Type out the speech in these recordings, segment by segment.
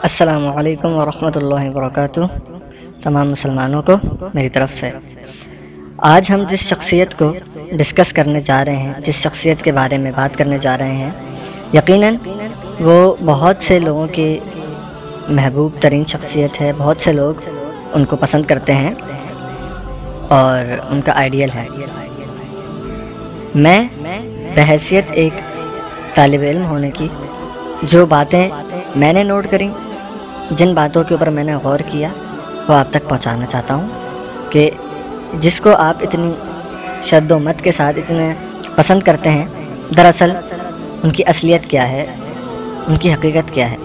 السلام علیکم ورحمۃ اللہ وبرکاتہ۔ تمام مسلمانوں کو میری طرف سے آج ہم جس شخصیت کو ڈسکس کرنے جا رہے ہیں، جس شخصیت کے بارے میں بات کرنے جا رہے ہیں، یقیناً وہ بہت سے لوگوں کی محبوب ترین شخصیت ہے۔ بہت سے لوگ ان کو پسند کرتے ہیں اور ان کا آئیڈیل ہے۔ میں بحیثیت ایک طالب علم ہونے کی جو باتیں میں نے نوٹ کریں، جن باتوں کے اوپر میں نے غور کیا، وہ آپ تک پہنچانا چاہتا ہوں کہ جس کو آپ اتنی شد و مت کے ساتھ اتنے پسند کرتے ہیں، دراصل ان کی اصلیت کیا ہے، ان کی حقیقت کیا ہے۔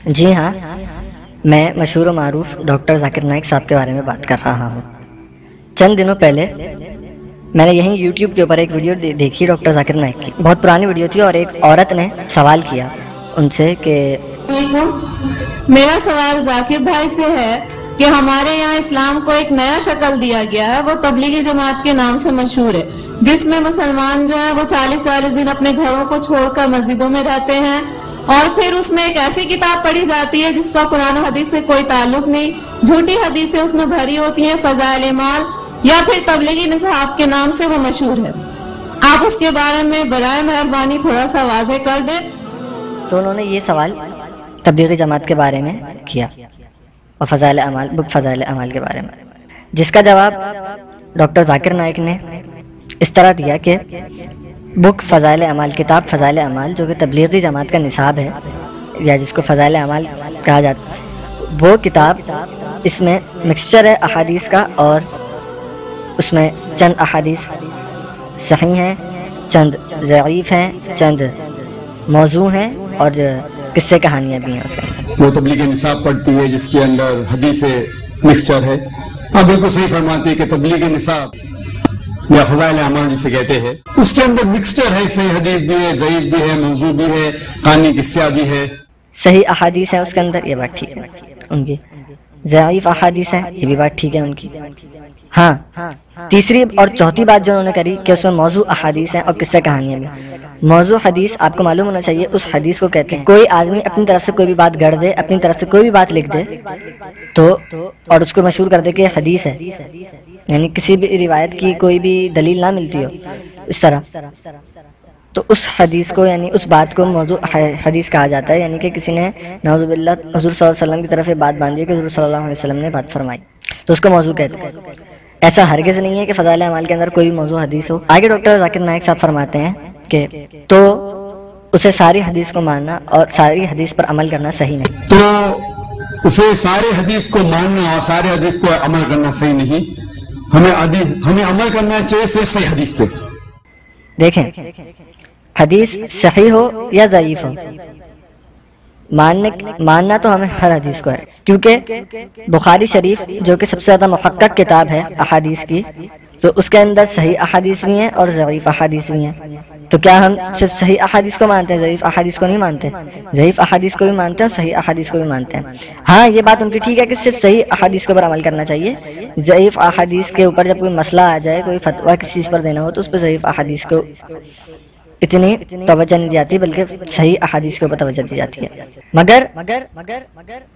جی ہاں، میں مشہور و معروف ڈاکٹر ذاکر نائک صاحب کے بارے میں بات کر رہا ہوں۔ چند دنوں پہلے میں نے یہیں یوٹیوب کے اوپر ایک ویڈیو دیکھی ڈاکٹر ذاکر نائک کی۔ بہت پرانی ویڈیو تھی اور ایک عورت نے سوال کیا ان سے کہ میرا سوال ذاکر بھائی سے ہے کہ ہمارے یہاں اسلام کو ایک نیا شکل دیا گیا ہے، وہ تبلیغی جماعت کے نام سے مشہور ہے، جس میں مسلمان جو ہیں وہ 40 دن اپنے گھروں کو چھوڑ کر مسجدوں میں رہتے ہیں، اور پھر اس میں ایک ایسی کتاب پڑھی جاتی ہے جس کا قرآن و حدیث سے کوئی تعلق نہیں، جھوٹی حدیثیں اس میں بھری ہوتی ہیں، فضائل اعمال یا پھر تبلیغی نصاب کے نام سے وہ مشہور ہے۔ آپ اس کے بارے میں برائے مہربانی تھوڑا سا واضح کر دیں۔ تو انہوں نے یہ سوال تبلیغی جماعت کے بارے میں کیا اور فضائل اعمال، بک فضائل اعمال کے بارے میں، جس کا جواب ڈاکٹر ذاکر نائک نے اس طرح دیا کہ بک فضائل اعمال، کتاب فضائل اعمال جو کہ تبلیغی جماعت کا نصاب ہے یا جس کو فضائل اعمال کہا جاتا ہے، وہ کتاب اس میں مکسچر ہے احادیث کا، اور اس میں چند احادیث صحیح ہیں، چند ضعیف ہیں، چند موضوع ہیں اور قصے کہانیاں بھی ہیں اس کے۔ وہ تبلیغ نصاب پڑھتی ہے جس کے اندر حدیث مکسچر ہے۔ آپ بالکل صحیح فرماتے ہیں کہ تبلیغ نصاب یا فضائل اعمال جسے کہتے ہیں، اس کے اندر مکسچر ہے، صحیح حدیث بھی ہے، ضعیف بھی ہے، موضوع بھی ہے، کہانی قصہ بھی ہے، صحیح احادیث ہے اس کے اندر، یہ بات ٹھیک ہے ان کی، ضعیف احادیث ہے، یہ بھی بات ٹھیک ہے ان کی۔ ہاں، تیسری اور چوتھی بات جو انہوں نے کری کہ اس میں موضوع احادیث ہیں اور قصہ کہانیاں بھی۔ موضوع حدیث آپ کو معلوم ہونا چاہیے، اس حدیث کو کہتے ہیں کوئی آدمی اپنی طرف سے کوئی بھی بات گڑھ دے، اپنی طرف سے کوئی بھی بات لکھ دے تو اور اس کو مشہور کر دے کہ یہ حدیث ہے، یعنی کسی بھی روایت کی کوئی بھی دلیل نہ ملتی ہو اس طرح، تو اس حدیث کو یعنی اس بات کو موضوع حدیث کہا جاتا ہے۔ یعنی کہ کسی نے نعوذ باللہ حضور صلی اللہ علیہ وسلم کی طرف یہ بات باندھی کہ حضور صلی اللہ علیہ وسلم نے بات فرمائی، تو اس کو موضوع کہتے ہیں۔ ایسا ہرگز نہیں ہے کہ فضائل اعمال کے اندر کوئی بھی موضوع حدیث ہو۔ آگے ڈاکٹر ذاکر نائک صاحب فرماتے ہیں کہ تو اسے ساری حدیث کو ماننا اور ساری حدیث پر عمل کرنا صحیح نہیں۔ تو اسے سارے حدیث کو ماننا اور سارے حدیث کو عمل کرنا صحیح نہیں، ہمیں عمل کرنا چاہیے صحیح حدیث پہ۔ دیکھیں، حدیث صحیح ہو یا ضعیف ہو، ماننا تو ہمیں ہر حدیث کو ہے، کیونکہ بخاری شریف جو کہ سب سے زیادہ محقق کتاب ہے احادیث کی، تو اس کے اندر صحیح احادیث بھی ہیں اور ضعیف احادیث بھی ہیں۔ تو کیا ہم صرف صحیح احادیث کو مانتے ہیں، ضعیف احادیث کو نہیں مانتے؟ ضعیف احادیث کو بھی مانتے ہیں اور صحیح احادیث کو بھی مانتے ہیں۔ ہاں، یہ بات ان کی ٹھیک ہے کہ صرف صحیح احادیث کے اوپر عمل کرنا چاہیے، ضعیف احادیث کے اوپر جب کوئی مسئلہ آ جائے، کوئی فتویٰ کسی چیز پر دینا ہو تو اس پہ ضعیف احادیث کو اتنی توجہ نہیں دی جاتی، بلکہ صحیح احادیث کے اوپر توجہ دی جاتی ہے۔ مگر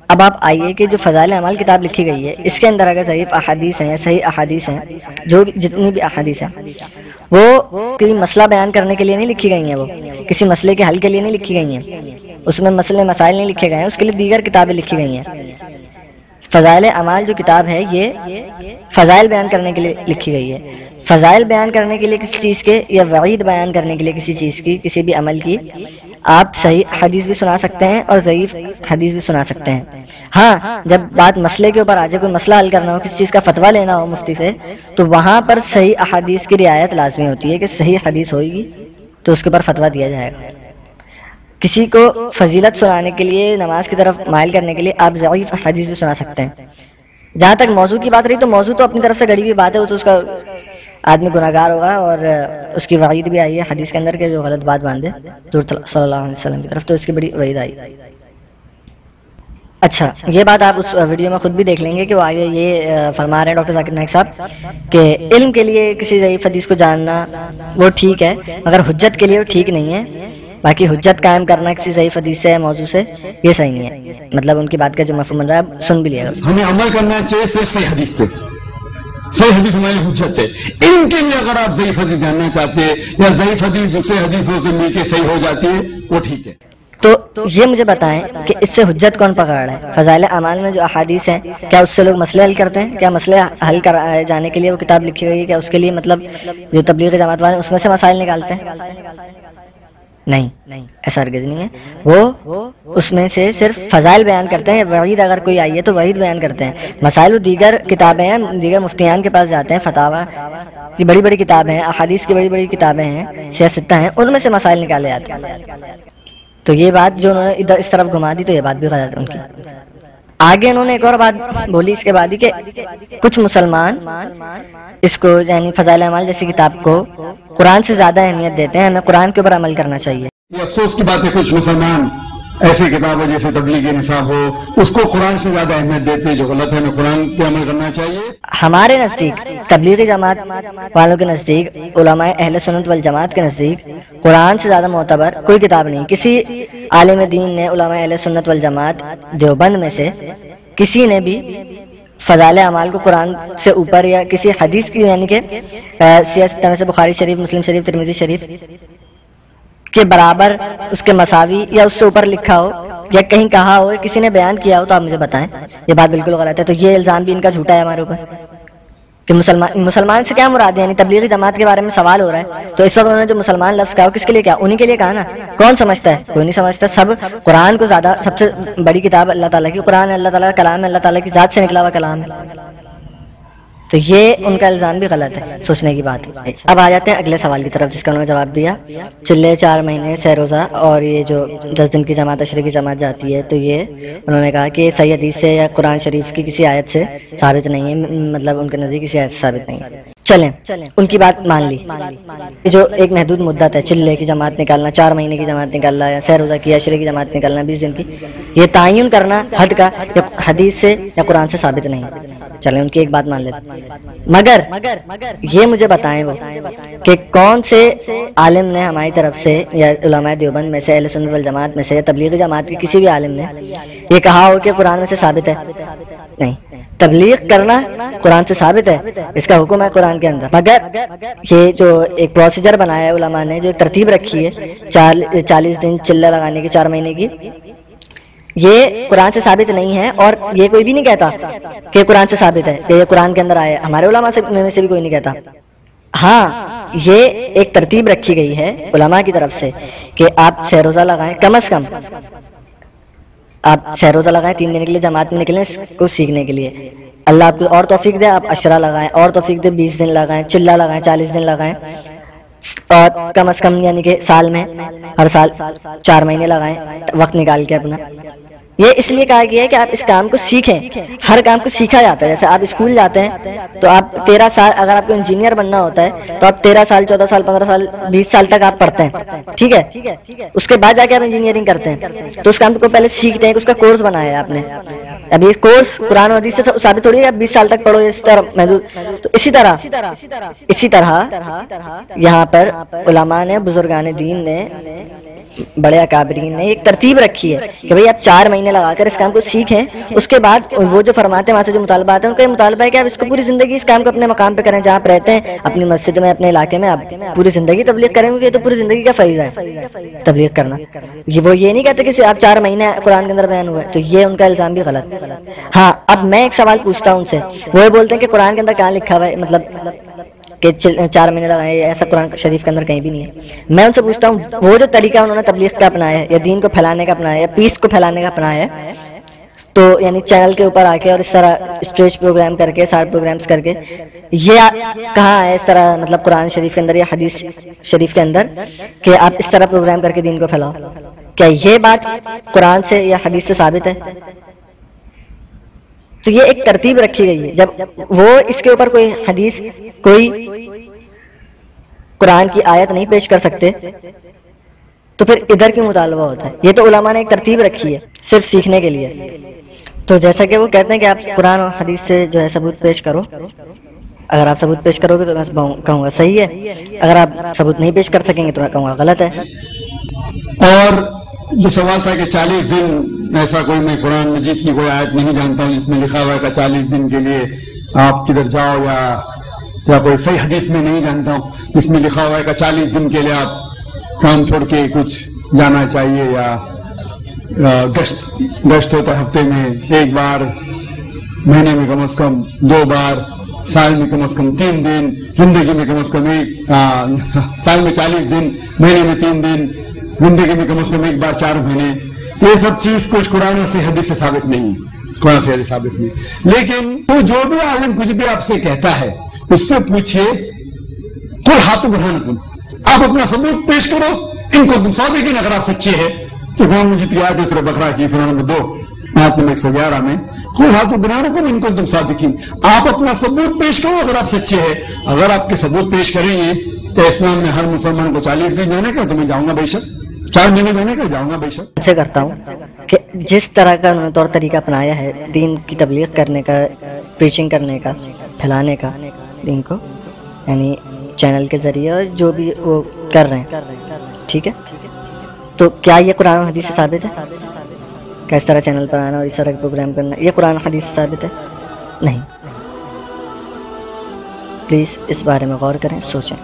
اب آپ آئیے کہ جو فضائل اعمال کتاب لکھی گئی ہے، اس کے اندر اگر ضعیف احادیث ہیں یا صحیح احادیث ہیں، جو جتنی بھی احادیث ہیں، وہ کوئی مسئلہ بیان کرنے کے لیے نہیں لکھی گئی ہیں، وہ کسی مسئلے کے حل کے لیے نہیں لکھی گئی ہیں، اس میں مسئلے مسائل نہیں لکھے گئے ہیں، اس کے لیے دیگر کتابیں لکھی گئی ہیں۔ فضائل اعمال جو کتاب ہے یہ فضائل بیان کرنے کے لیے لکھی گئی ہے۔ فضائل بیان کرنے کے لیے کسی چیز کے یا وعید بیان کرنے کے لیے کسی چیز کی، کسی بھی عمل کی، آپ صحیح حدیث بھی سنا سکتے ہیں اور ضعیف حدیث بھی سنا سکتے ہیں۔ ہاں، جب بات مسئلے کے اوپر آ جائے، کوئی مسئلہ حل کرنا ہو، کسی چیز کا فتویٰ لینا ہو مفتی سے، تو وہاں پر صحیح احادیث کی رعایت لازمی ہوتی ہے کہ صحیح حدیث ہوئے گی تو اس کے اوپر فتویٰ دیا جائے گا۔ کسی کو فضیلت سنانے کے لیے، نماز کی طرف مائل کرنے کے لیے آپ ضعیف حدیث بھی سنا سکتے ہیں۔ جہاں تک موضوع کی بات رہی تو موضوع تو اپنی طرف سے گڑی ہوئی بات ہے، وہ تو اس کا آدمی گناہگار ہوگا اور اس کی وعید بھی آئی ہے حدیث کے اندر کہ جو غلط بات باندھے حضور صلی اللہ علیہ وسلم کی طرف، تو اس کی بڑی وعید آئی۔ اچھا، یہ بات آپ اس ویڈیو میں خود بھی دیکھ لیں گے کہ وہ آگے یہ فرما رہے ہیں ڈاکٹر ذاکر نائک صاحب کہ علم کے لیے کسی ضعیف حدیث کو جاننا وہ ٹھیک ہے، مگر حجت کے لیے وہ ٹھیک نہیں ہے۔ باقی حجت قائم کرنا کسی ضعیف حدیث سے یا موضوع سے یہ صحیح نہیں ہے، مطلب ان کی بات کا جو مفہوم بن رہا ہے سن بھی لیا گا۔ ہمیں عمل کرنا چاہیے صرف صحیح حدیث پہ، صحیح حدیث ہماری حجت ہے۔ ان کے لیے اگر آپ ضعیف حدیث جاننا چاہتے ہیں یا ضعیف حدیث دوسرے حدیثوں سے مل کے صحیح ہو جاتی ہے وہ ٹھیک ہے۔ تو یہ مجھے بتائیں کہ اس سے حجت کون پکڑ رہا ہے؟ فضائل اعمال میں جو احادیث ہیں کیا اس سے لوگ مسئلے حل کرتے ہیں؟ کیا مسئلے حل کرائے جانے کے لیے وہ کتاب لکھی ہوئی ہے؟ کیا اس کے لیے مطلب جو تبلیغ جماعت والے اس میں سے مسائل نکالتے ہیں؟ نہیں، ایسا ہرگز نہیں ہے۔ وہ اس میں سے صرف فضائل بیان کرتے ہیں، وعید اگر کوئی آئی ہے تو وعید بیان کرتے ہیں۔ مسائل وہ دیگر کتابیں ہیں، دیگر مفتیان کے پاس جاتے ہیں، فتاوی یہ بڑی بڑی کتابیں ہیں، احادیث کی بڑی بڑی کتابیں ہیں، سیاستہ ہیں، ان میں سے مسائل نکالے جاتے ہیں۔ تو یہ بات جو انہوں نے ادھر اس طرف گھما دی تو یہ بات بھی غلط ہے ان کی۔ آگے انہوں نے ایک اور بات بولی اس کے بعد ہی کہ کچھ مسلمان اس کو یعنی فضائل اعمال جیسی کتاب کو قرآن سے زیادہ اہمیت دیتے ہیں، ہمیں قرآن کے اوپر عمل کرنا چاہیے۔ یہ افسوس کی بات ہے کچھ مسلمان ایسی کتابیں جیسے تبلیغ نصاب ہو اس کو قرآن سے زیادہ اہمیت دیتے ہیں، جو غلط ہے، ہمیں قرآن پہ عمل کرنا چاہیے۔ ہمارے نزدیک تبلیغی جماعت والوں کے نزدیک، علماء اہل سنت والجماعت کے نزدیک قرآن سے زیادہ معتبر کوئی کتاب نہیں۔ کسی عالم دین نے علماء اہل سنت والجماعت دیوبند میں سے کسی نے بھی فضائل اعمال کو قرآن سے اوپر یا کسی حدیث کی یعنی کہ سیاست میں سے بخاری شریف، مسلم شریف، ترمذی شریف کے برابر، اس کے مساوی یا اس سے اوپر لکھا ہو یا کہیں کہا ہو، کسی نے بیان کیا ہو تو آپ مجھے بتائیں۔ یہ بات بالکل غلط ہے۔ تو یہ الزام بھی ان کا جھوٹا ہے ہمارے اوپر کہ مسلمان سے کیا مراد ہے؟ یعنی تبلیغی جماعت کے بارے میں سوال ہو رہا ہے تو اس وقت انہوں نے جو مسلمان لفظ کہا کس کے لیے کہا؟ انہی کے لیے کہا نا۔ کون سمجھتا ہے؟ کوئی نہیں سمجھتا۔ سب قرآن کو زیادہ، سب سے بڑی کتاب اللہ تعالیٰ کی قرآن ہے، اللہ تعالیٰ کا کلام ہے، اللہ تعالیٰ کی ذات سے نکلا ہوا کلام ہے۔ تو یہ ان کا الزام بھی غلط ہے، سوچنے کی بات ہے۔ اب آ جاتے ہیں اگلے سوال کی طرف جس کا انہوں نے جواب دیا۔ چلے 4 مہینے سہ روزہ اور یہ جو 10 دن کی جماعت عشرے کی جماعت جاتی ہے، تو یہ انہوں نے کہا کہ صحیح حدیث سے یا قرآن شریف کی کسی آیت سے ثابت نہیں ہے، مطلب ان کے نزدیک کسی آیت سے ثابت نہیں ہے۔ چلیں ان کی بات مان لی، جو ایک محدود مدت ہے چلے کی جماعت نکالنا، 4 مہینے کی جماعت نکالنا یا سہ روزہ کی عشرے کی جماعت نکالنا 20 دن کی، یہ تعین کرنا حد کا یا حدیث سے یا قرآن سے ثابت نہیں۔ چلیں ان کی ایک بات مان لیتے، مگر یہ مجھے بتائیں وہ کہ کون سے عالم نے ہماری طرف سے یا علماء دیوبند میں سے، اہل سنت والجماعت میں سے یا تبلیغی جماعت کے کسی بھی عالم نے یہ کہا ہو کہ قرآن میں سے ثابت ہے؟ نہیں۔ تبلیغ کرنا قرآن سے ثابت ہے، اس کا حکم ہے قرآن کے اندر، مگر یہ جو ایک پروسیجر بنایا ہے علماء نے، جو ایک ترتیب رکھی ہے 40 دن چلہ لگانے کی 4 مہینے کی، یہ قرآن سے ثابت نہیں ہے۔ اور یہ کوئی بھی نہیں کہتا کہ قرآن سے ثابت ہے کہ یہ قرآن کے اندر آیا ہے، ہمارے علماء میں سے بھی کوئی نہیں کہتا۔ ہاں یہ ایک ترتیب رکھی گئی ہے علماء کی طرف سے کہ آپ سہ روزہ لگائیں، کم از کم آپ سہ روزہ لگائیں، 3 دن کے لیے جماعت میں نکلیں اس کو سیکھنے کے لیے۔ اللہ آپ کو اور توفیق دے، آپ عشرہ لگائیں، اور توفیق دے 20 دن لگائیں، چلہ لگائیں 40 دن لگائیں، اور کم از کم یعنی کہ سال میں ہر سال 4 مہینے لگائیں وقت نکال کے اپنا۔ یہ اس لیے کہا گیا ہے کہ آپ اس کام کو سیکھیں، ہر کام کو سیکھا جاتا ہے۔ جیسے آپ اسکول جاتے ہیں تو آپ 13 سال، اگر آپ کو انجینئر بننا ہوتا ہے تو آپ 13 سال 14 سال 15 سال 20 سال تک آپ پڑھتے ہیں، ٹھیک ہے، اس کے بعد جا کے آپ انجینئرنگ کرتے ہیں تو اس کام کو پہلے سیکھتے ہیں کہ اس کا کورس بنایا ہے آپ نے۔ اب یہ کورس قرآن و حدیث سے ثابت تھوڑی ہے آپ 20 سال تک پڑھو اس طرح محدود۔ تو اسی طرح یہاں پر علماء نے، بزرگان دین نے، بڑے اکابرین نے ایک ترتیب رکھی ہے کہ بھئی آپ 4 مہینے لگا کر اس کام کو سیکھیں، اس کے بعد وہ جو فرماتے ہیں وہاں سے جو مطالبات ہیں ان کا یہ مطالبہ ہے کہ آپ اس کو پوری زندگی اس کام کو اپنے مقام پہ کریں، جہاں آپ رہتے ہیں اپنی مسجد میں، اپنے علاقے میں، آپ پوری زندگی تبلیغ کریں گے۔ یہ تو پوری زندگی کا فریضہ ہے تبلیغ کرنا۔ وہ یہ نہیں کہتے کہ آپ 4 مہینے قرآن کے اندر بیان ہوئے، تو یہ ان کا الزام بھی غلط۔ ہاں اب میں ایک سوال پوچھتا ہوں ان سے، وہ یہ بولتے ہیں کہ قرآن کے اندر کہاں لکھا ہوا ہے مطلب کہ 4 مہینے لگائے، ایسا قرآن شریف کے اندر کہیں بھی نہیں ہے۔ میں ان سے پوچھتا ہوں وہ جو طریقہ انہوں نے تبلیغ کا اپنایا ہے یا دین کو پھیلانے کا اپنایا ہے یا پیس کو پھیلانے کا اپنایا ہے، تو یعنی چینل کے اوپر آ کے اور اس طرح اسٹیج پروگرام کر کے، سارے پروگرامز کر کے، یہ کہاں ہے اس طرح مطلب قرآن شریف کے اندر یا حدیث شریف کے اندر کہ آپ اس طرح پروگرام کر کے دین کو پھیلاؤ؟ کیا یہ بات قرآن سے یا حدیث سے ثابت ہے؟ تو یہ ایک ترتیب رکھی گئی ہے، جب وہ اس کے اوپر کوئی حدیث، کوئی قرآن کی آیت نہیں پیش کر سکتے تو پھر ادھر کیوں مطالبہ ہوتا ہے؟ یہ تو علماء نے ایک ترتیب رکھی ہے صرف سیکھنے کے لیے۔ تو جیسا کہ وہ کہتے ہیں کہ آپ قرآن اور حدیث سے جو ہے ثبوت پیش کرو، اگر آپ ثبوت پیش کرو گے تو میں کہوں گا صحیح ہے، اگر آپ ثبوت نہیں پیش کر سکیں گے تو میں کہوں گا غلط ہے۔ اور جو سوال تھا کہ 40 دن ایسا کوئی، میں قرآن مجید کی کوئی آیت نہیں جانتا ہوں جس میں لکھا ہوا ہے کہ 40 دن کے لیے آپ کدھر جاؤ، یا کوئی صحیح حدیث میں نہیں جانتا ہوں جس میں لکھا ہوا ہے کہ 40 دن کے لیے آپ کام چھوڑ کے کچھ جانا چاہیے، یا گشت ہوتا ہے ہفتے میں 1 بار، مہینے میں کم از کم 2 بار، سال میں کم از کم 3 دن، زندگی میں کم از کم سال میں 40 دن، مہینے میں 3 دن، زندگی میں کم از کم 1 بار 4 مہینے. یہ سب چیز کچھ قرآن سے حدیث سے ثابت نہیں ہے، قرآن سے حدیث ثابت نہیں. لیکن تو جو بھی عالم کچھ بھی آپ سے کہتا ہے اس سے پوچھئے قل ہاتھوں برہانکم، آپ اپنا ثبوت پیش کرو ان کو تم صادقین، اگر آپ سچے ہیں. کہ قرآن مجید کی آیت سورہ بقرہ کی سورہ نمبر 2 آیت نمبر 111 میں قل ہاتھوں برہانکم ان کو تم صادقین، آپ اپنا ثبوت پیش کرو اگر آپ سچے ہیں. اگر آپ کے ثبوت پیش کریں گے تو اسلام میں ہر مسلمان کو 40 دن جانے کا، تو میں جاؤں گا بے شک، 4 مہینے جانے کا جاؤں گا بے شک. اچھا کرتا ہوں کہ جس طرح کا انہوں نے طور طریقہ اپنایا ہے دین کی تبلیغ کرنے کا، پریچنگ کرنے کا، پھیلانے کا دین کو، یعنی چینل کے ذریعے اور جو بھی وہ کر رہے ہیں، ٹھیک ہے، تو کیا یہ قرآن و حدیث سے ثابت ہے کہ اس طرح چینل پر آنا اور اس طرح کا پروگرام کرنا یہ قرآن و حدیث سے ثابت ہے؟ نہیں. پلیز اس بارے میں غور کریں، سوچیں.